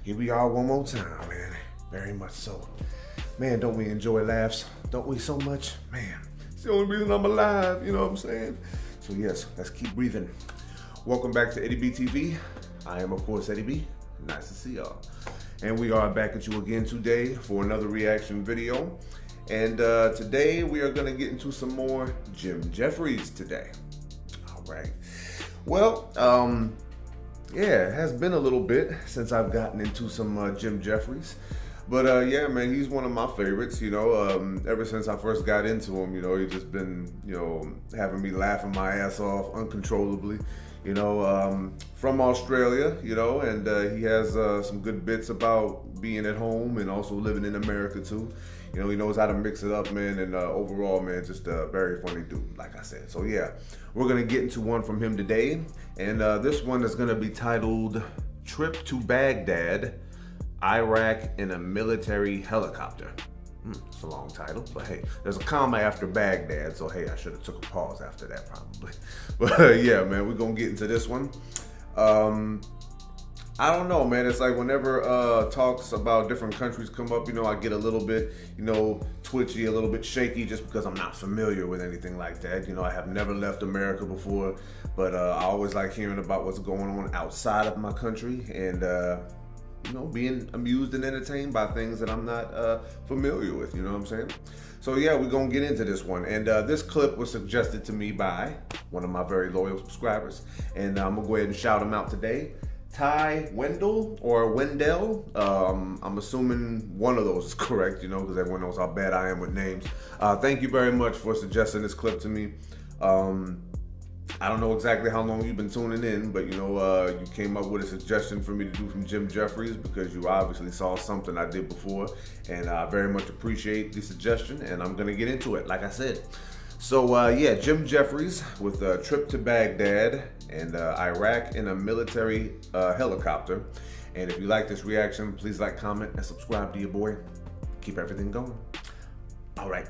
Here we are one more time, man. Very much so. Man, don't we enjoy laughs? Don't we so much? Man, it's the only reason I'm alive, you know what I'm saying? So yes, let's keep breathing. Welcome back to Eddie B TV. I am, of course, Eddie B. Nice to see y'all. And we are back at you again today for another reaction video. And today we are gonna get into some more Jim Jefferies today. All right. Well, yeah, it has been a little bit since I've gotten into some Jim Jefferies. But yeah, man, he's one of my favorites, you know, ever since I first got into him, you know, he's just been, you know, having me laughing my ass off uncontrollably, you know, from Australia, you know, and he has some good bits about being at home and also living in America too. You know, he knows how to mix it up, man, and overall, man, just a very funny dude, like I said. So yeah, we're gonna get into one from him today, and this one is gonna be titled Trip to Baghdad, Iraq in a Military Helicopter. It's a long title, but hey, there's a comma after Baghdad, so hey, I should have took a pause after that probably. But yeah, man, we're gonna get into this one. I don't know, man. It's like whenever talks about different countries come up, you know, I get a little bit, you know, twitchy, a little bit shaky just because I'm not familiar with anything like that. You know, I have never left America before, but I always like hearing about what's going on outside of my country and, you know, being amused and entertained by things that I'm not familiar with, you know what I'm saying? So yeah, we're gonna get into this one. And this clip was suggested to me by one of my very loyal subscribers. And I'm gonna go ahead and shout him out today. Ty Wendell or Wendell, I'm assuming one of those is correct, you know, because everyone knows how bad I am with names. Thank you very much for suggesting this clip to me. I don't know exactly how long you've been tuning in, but you know, you came up with a suggestion for me to do from Jim Jefferies because you obviously saw something I did before, and I very much appreciate the suggestion, and I'm gonna get into it, like I said. So yeah, Jim Jefferies with a trip to Baghdad and Iraq in a military helicopter. And if you like this reaction, please like, comment, and subscribe to your boy. Keep everything going. All right.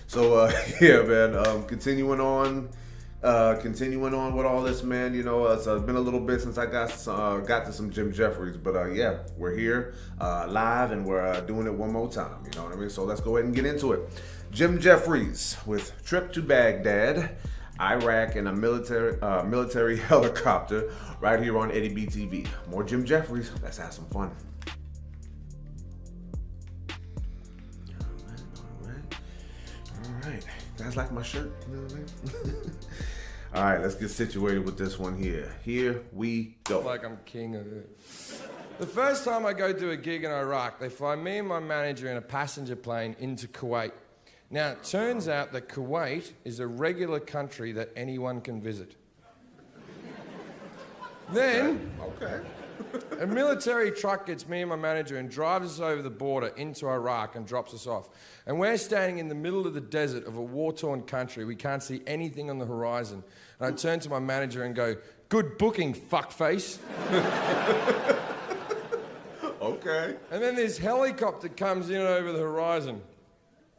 So yeah, man, continuing on with all this, man. You know, it's been a little bit since I got to some Jim Jefferies, but yeah, we're here live and we're doing it one more time. You know what I mean? So let's go ahead and get into it. Jim Jefferies with Trip to Baghdad, Iraq in a military helicopter, right here on Eddie B TV. More Jim Jefferies. Let's have some fun. All right. You guys like my shirt? You know what I mean? All right, let's get situated with this one here. Here we go. Like I'm king of it. The first time I go do a gig in Iraq, they fly me and my manager in a passenger plane into Kuwait. Now, it turns out that Kuwait is a regular country that anyone can visit. Then, a military truck gets me and my manager and drives us over the border into Iraq and drops us off. And we're standing in the middle of the desert of a war-torn country. We can't see anything on the horizon. And I turn to my manager and go, "Good booking, fuckface." Okay. And then this helicopter comes in over the horizon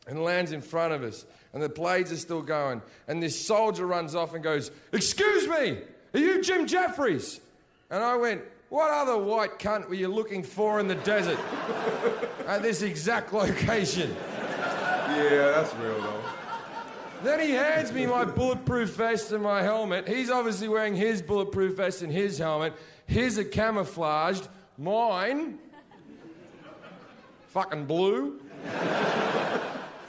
and lands in front of us, and the blades are still going, and this soldier runs off and goes, "Excuse me, are you Jim Jefferies?" And I went, "What other white cunt were you looking for in the desert at this exact location?" Yeah, that's real though. Then he hands me my bulletproof vest and my helmet. He's obviously wearing his bulletproof vest and his helmet. His are camouflaged. Mine, fucking blue.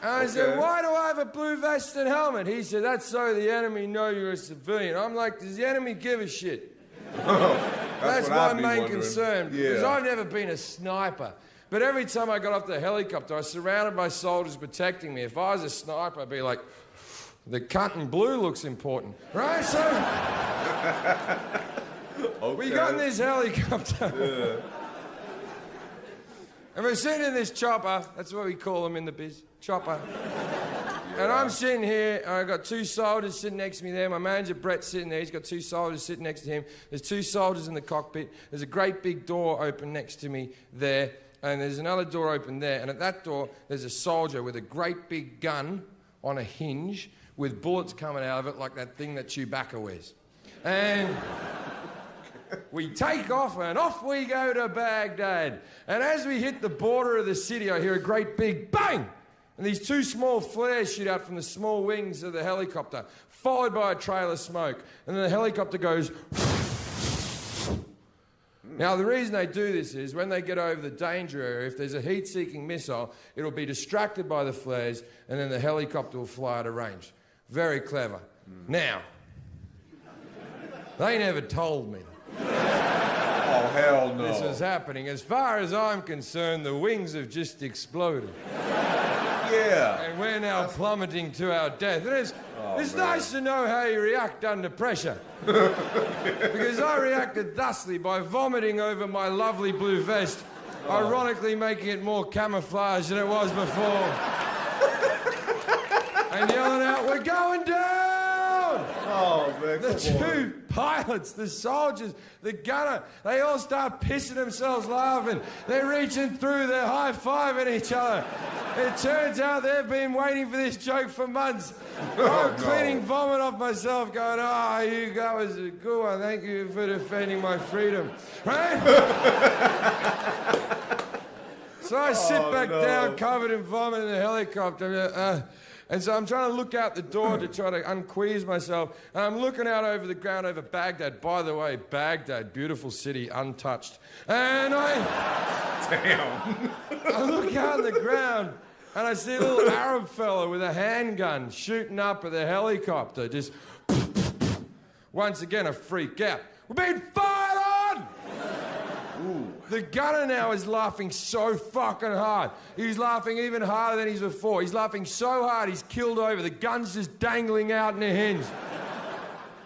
And I said, "Why do I have a blue vest and helmet?" He said, "That's so the enemy know you're a civilian." I'm like, does the enemy give a shit? That's my main concern, because I've never been a sniper. But every time I got off the helicopter, I was surrounded by soldiers protecting me. If I was a sniper, I'd be like, the cunt in blue looks important, right? So we got in this helicopter. And we're sitting in this chopper. That's what we call them in the biz. Chopper. And I'm sitting here, and I've got two soldiers sitting next to me there. My manager, Brett's sitting there. He's got two soldiers sitting next to him. There's two soldiers in the cockpit. There's a great big door open next to me there. And there's another door open there. And at that door, there's a soldier with a great big gun on a hinge with bullets coming out of it like that thing that Chewbacca wears. And We take off and off we go to Baghdad. And as we hit the border of the city, I hear a great big bang. And these two small flares shoot out from the small wings of the helicopter, followed by a trail of smoke. And then the helicopter goes... Now, the reason they do this is when they get over the danger area, if there's a heat-seeking missile, it'll be distracted by the flares, and then the helicopter will fly out of range. Very clever. Now, they never told me. Oh, hell no. This was happening. As far as I'm concerned, the wings have just exploded. Yeah. And we're now plummeting to our death. And it's nice to know how you react under pressure. Because I reacted thusly by vomiting over my lovely blue vest, ironically making it more camouflage than it was before. And yelling out, "We're going down!" Oh, man. The two pilots, the soldiers, the gunner, they all start pissing themselves laughing. They're reaching through, they're high-fiving each other. It turns out they've been waiting for this joke for months. I'm cleaning vomit off myself, going, "Oh, you guys was a good one. Thank you for defending my freedom." Right? So I sit back down, covered in vomit in the helicopter. And so I'm trying to look out the door to try to unqueeze myself. And I'm looking out over the ground over Baghdad. By the way, Baghdad, beautiful city, untouched. And I look out on the ground and I see a little Arab fella with a handgun shooting up at the helicopter. Just once again, I freak out. "We're being fired on!" Ooh. The gunner now is laughing so fucking hard. He's laughing even harder than he's before. He's laughing so hard he's killed over. The gun's just dangling out in a hinge.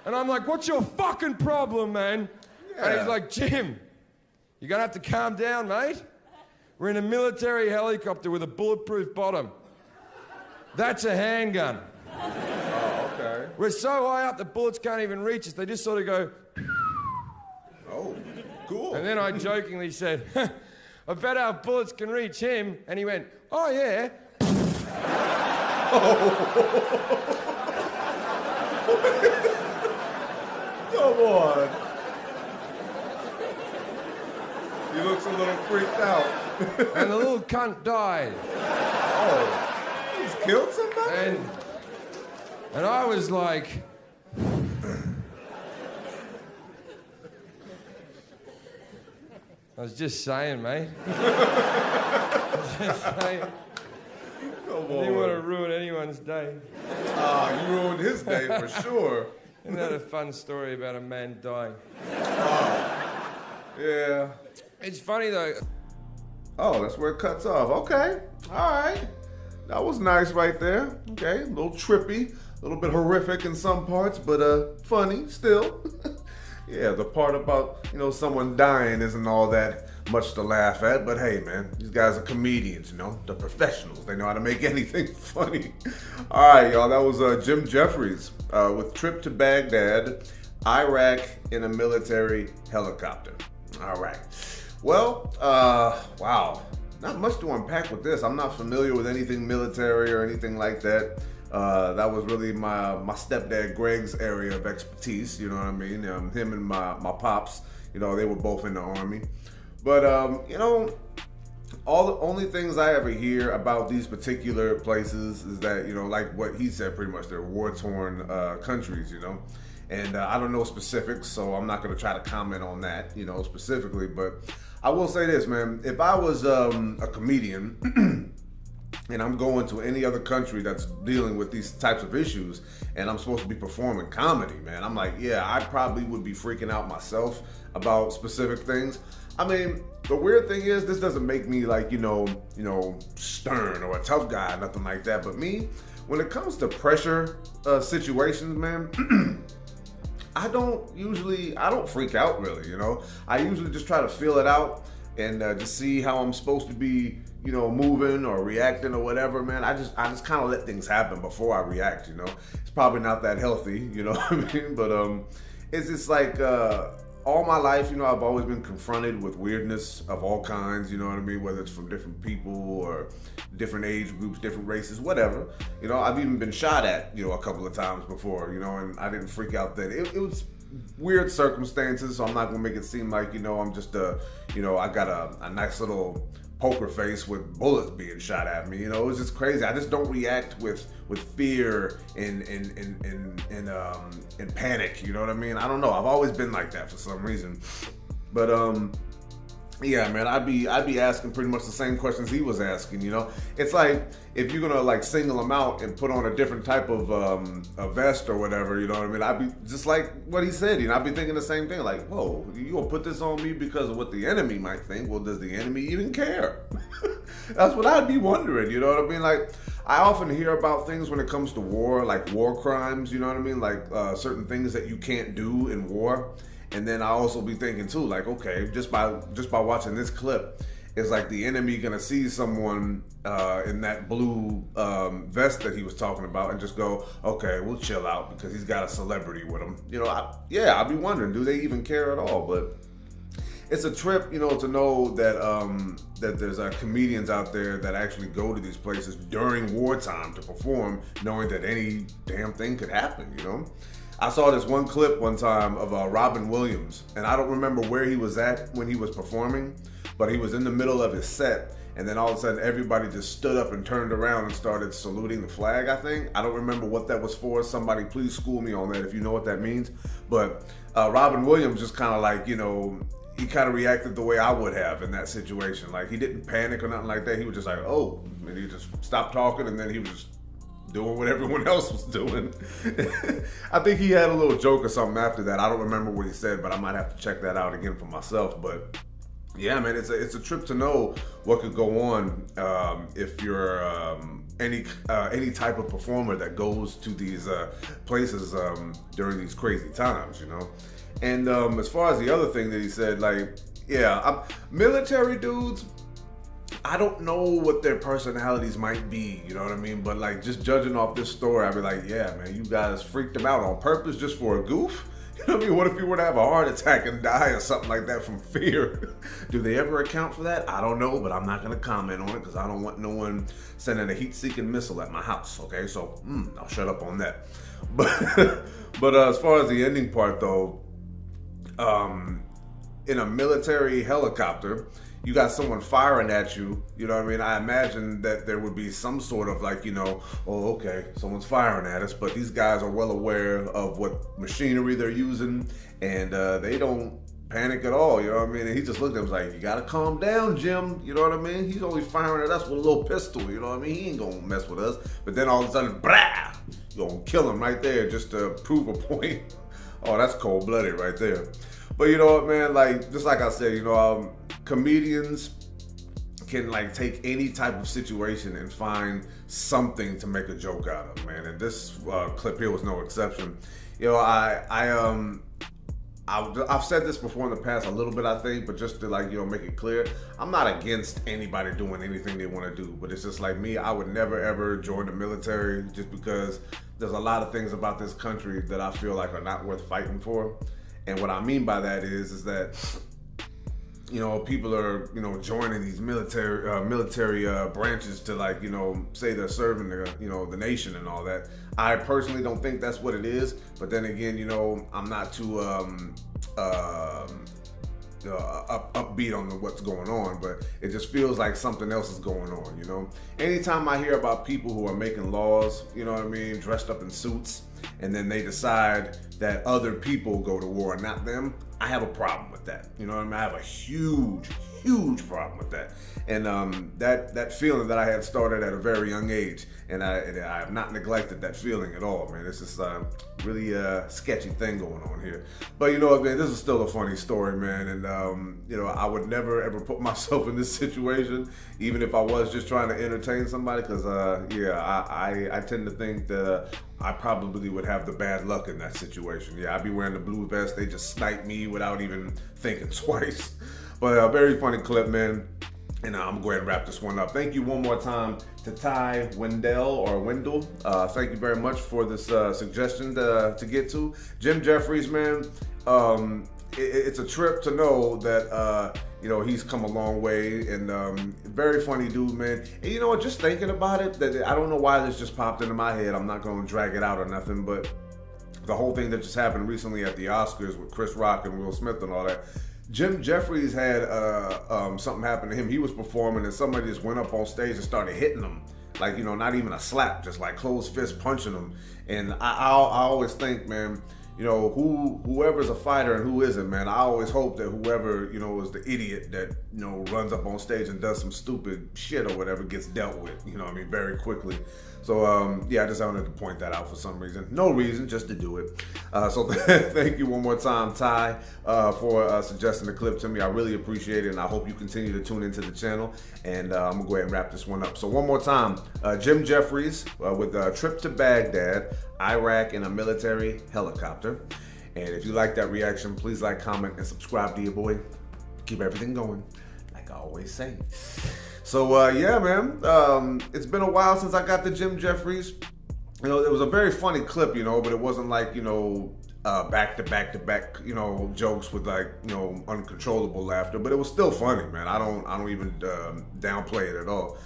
And I'm like, "What's your fucking problem, man?" Yeah. And he's like, "Jim, you're gonna have to calm down, mate. We're in a military helicopter with a bulletproof bottom. That's a handgun. Oh, okay. We're so high up the bullets can't even reach us. They just sort of go..." Oh, cool. And then I jokingly said, "I bet our bullets can reach him." And he went, "Oh, yeah." Come on. He looks a little freaked out. And the little cunt died. Oh, he's killed somebody? And I was like... I was just saying, mate. Just saying. Come on. I didn't want to ruin anyone's day. You ruined his day for sure. Isn't that a fun story about a man dying? Yeah. It's funny, though. Oh, that's where it cuts off. Okay. All right. That was nice right there. Okay. A little trippy, a little bit horrific in some parts, but funny still. Yeah, the part about, someone dying isn't all that much to laugh at, but hey, man, these guys are comedians, they're professionals. They know how to make anything funny. All right, y'all, that was Jim Jefferies with Trip to Baghdad, Iraq in a military helicopter. All right. Well, wow, not much to unpack with this. I'm not familiar with anything military or anything like that. That was really my stepdad Greg's area of expertise, you know what I mean? Him and my pops, they were both in the Army. But, all the only things I ever hear about these particular places is that, like what he said pretty much, they're war-torn countries, And I don't know specifics, so I'm not going to try to comment on that, specifically. But I will say this, man. If I was a comedian... and I'm going to any other country that's dealing with these types of issues, and I'm supposed to be performing comedy, man, I'm like, yeah, I probably would be freaking out myself about specific things. I mean, the weird thing is, this doesn't make me like, stern or a tough guy, nothing like that. But me, when it comes to pressure situations, man, I don't freak out really, I usually just try to feel it out and just see how I'm supposed to be, moving or reacting or whatever, man. I just kind of let things happen before I react, It's probably not that healthy, you know what I mean? But it's just like all my life, I've always been confronted with weirdness of all kinds, you know what I mean? Whether it's from different people or different age groups, different races, whatever. I've even been shot at, a couple of times before, and I didn't freak out then. It was weird circumstances, so I'm not gonna make it seem like, I'm just I got a nice little poker face with bullets being shot at me. It's just crazy. I just don't react with fear and panic. You know what I mean? I don't know. I've always been like that for some reason. But yeah, man, I'd be asking pretty much the same questions he was asking. It's like if you're gonna like single them out and put on a different type of a vest or whatever. You know what I mean? I'd be just like what he said. I'd be thinking the same thing. Like, whoa, you gonna put this on me because of what the enemy might think? Well, does the enemy even care? That's what I'd be wondering. You know what I mean? Like, I often hear about things when it comes to war, like war crimes. You know what I mean? Like certain things that you can't do in war. And then I also be thinking too, like, okay, just by watching this clip, it's like the enemy gonna see someone in that blue vest that he was talking about and just go, okay, we'll chill out because he's got a celebrity with him. I'd be wondering, do they even care at all? But it's a trip, to know that that there's comedians out there that actually go to these places during wartime to perform, knowing that any damn thing could happen. I saw this one clip one time of Robin Williams, and I don't remember where he was at when he was performing, but he was in the middle of his set, and then all of a sudden everybody just stood up and turned around and started saluting the flag, I think. I don't remember what that was for. Somebody please school me on that if you know what that means. But Robin Williams just kind of like, he kind of reacted the way I would have in that situation. Like, he didn't panic or nothing like that. He was just like, oh, and he just stopped talking, and then he was just doing what everyone else was doing. I think he had a little joke or something after that. I don't remember what he said, but I might have to check that out again for myself. But yeah, man, it's a trip to know what could go on if you're any type of performer that goes to these places during these crazy times, And as far as the other thing that he said, like, yeah, military dudes, I don't know what their personalities might be, you know what I mean? But like, just judging off this story, I'd be like, yeah, man, you guys freaked them out on purpose just for a goof? You know what I mean? What if you were to have a heart attack and die or something like that from fear? Do they ever account for that? I don't know, but I'm not going to comment on it because I don't want no one sending a heat-seeking missile at my house, okay? So, I'll shut up on that. But as far as the ending part, though, in a military helicopter, you got someone firing at you, you know what I mean? I imagine that there would be some sort of like, oh, okay, someone's firing at us, but these guys are well aware of what machinery they're using, and they don't panic at all, you know what I mean? And he just looked at him like, you gotta calm down, Jim, you know what I mean? He's only firing at us with a little pistol, you know what I mean? He ain't gonna mess with us. But then all of a sudden, brah, you're gonna kill him right there just to prove a point. Oh, that's cold-blooded right there. But you know what, man, like, just like I said, comedians can like take any type of situation and find something to make a joke out of, man. And this clip here was no exception. I've said this before in the past a little bit, I think, but just to like, make it clear, I'm not against anybody doing anything they want to do, but it's just like me, I would never ever join the military just because there's a lot of things about this country that I feel like are not worth fighting for. And what I mean by that is that people are, joining these military branches to like, say they're serving the nation and all that. I personally don't think that's what it is. But then again, I'm not too upbeat on what's going on, but it just feels like something else is going on, Anytime I hear about people who are making laws, dressed up in suits, and then they decide that other people go to war and not them, I have a problem with that. You know what I mean? I have a huge problem with that. And that feeling that I had started at a very young age, and I have not neglected that feeling at all, man. It's just really sketchy thing going on here. But you know what, man, this is still a funny story, man. And I would never ever put myself in this situation, even if I was just trying to entertain somebody, because I tend to think that I probably would have the bad luck in that situation. Yeah, I'd be wearing the blue vest, they just snipe me without even thinking twice. But a very funny clip, man. And I'm gonna go ahead and wrap this one up. Thank you one more time to Ty Wendell. Thank you very much for this suggestion to get to. Jim Jefferies, man. It's a trip to know that he's come a long way, and very funny dude, man. And you know what? Just thinking about it, that I don't know why this just popped into my head. I'm not gonna drag it out or nothing, but the whole thing that just happened recently at the Oscars with Chris Rock and Will Smith and all that. Jim Jefferies had something happen to him. He was performing and somebody just went up on stage and started hitting him. Like, you know, not even a slap, just like closed fist punching him. And I always think, man, you know, whoever's a fighter and who isn't, man, I always hope that whoever, you know, is the idiot that, you know, runs up on stage and does some stupid shit or whatever gets dealt with, you know what I mean, very quickly. So, yeah, I just wanted to point that out for some reason. No reason, just to do it. So thank you one more time, Ty, for suggesting the clip to me. I really appreciate it, and I hope you continue to tune into the channel. And I'm going to go ahead and wrap this one up. So one more time, Jim Jefferies with a trip to Baghdad, Iraq in a military helicopter. And if you like that reaction, please like, comment, and subscribe to your boy. Keep everything going, like I always say. So yeah, man, it's been a while since I got the Jim Jefferies. You know, it was a very funny clip, you know, but it wasn't like, you know, back to back, you know, jokes with like, you know, uncontrollable laughter. But it was still funny, man. I don't even downplay it at all.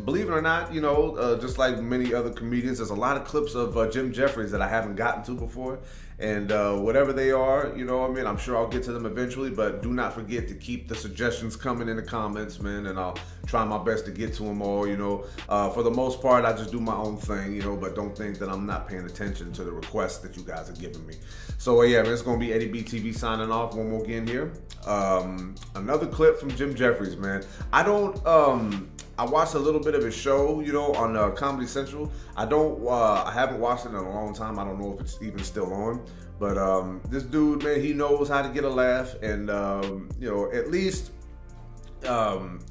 Believe it or not, you know, just like many other comedians, there's a lot of clips of Jim Jefferies that I haven't gotten to before. And whatever they are, you know what I mean, I'm sure I'll get to them eventually, but do not forget to keep the suggestions coming in the comments, man, and I'll try my best to get to them all, you know. For the most part, I just do my own thing, you know, but don't think that I'm not paying attention to the requests that you guys are giving me. So yeah, man, it's going to be Eddie B TV signing off one more again here. Another clip from Jim Jefferies, man. I watched a little bit of his show, you know, on Comedy Central. I haven't watched it in a long time. I don't know if it's even still on. But this dude, man, he knows how to get a laugh, and you know, at least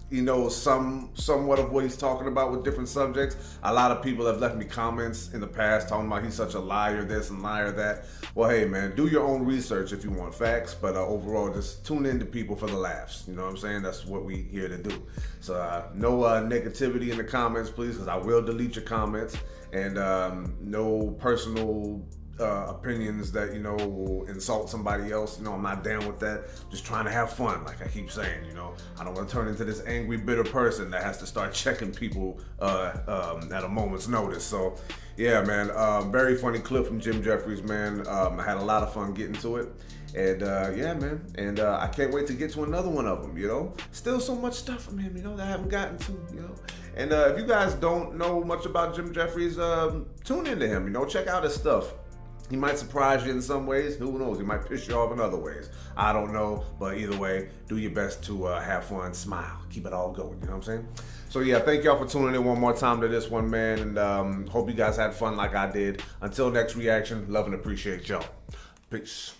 he knows somewhat of what he's talking about with different subjects. A lot of people have left me comments in the past talking about he's such a liar this and liar that. Well, hey, man, do your own research if you want facts, but overall, just tune in to people for the laughs. You know what I'm saying? That's what we here to do. So no negativity in the comments, please, because I will delete your comments, and no personal opinions that, you know, will insult somebody else. You know, I'm not down with that. Just trying to have fun, like I keep saying, you know. I don't want to turn into this angry, bitter person that has to start checking people at a moment's notice. So yeah, man, very funny clip from Jim Jefferies, man. I had a lot of fun getting to it. And yeah, man, and I can't wait to get to another one of them, you know. Still so much stuff from him, you know, that I haven't gotten to, you know. And if you guys don't know much about Jim Jefferies, tune into him, you know, check out his stuff. He might surprise you in some ways. Who knows? He might piss you off in other ways. I don't know. But either way, do your best to have fun, smile, keep it all going. You know what I'm saying? So yeah, thank y'all for tuning in one more time to this one, man. And hope you guys had fun like I did. Until next reaction, love and appreciate y'all. Peace.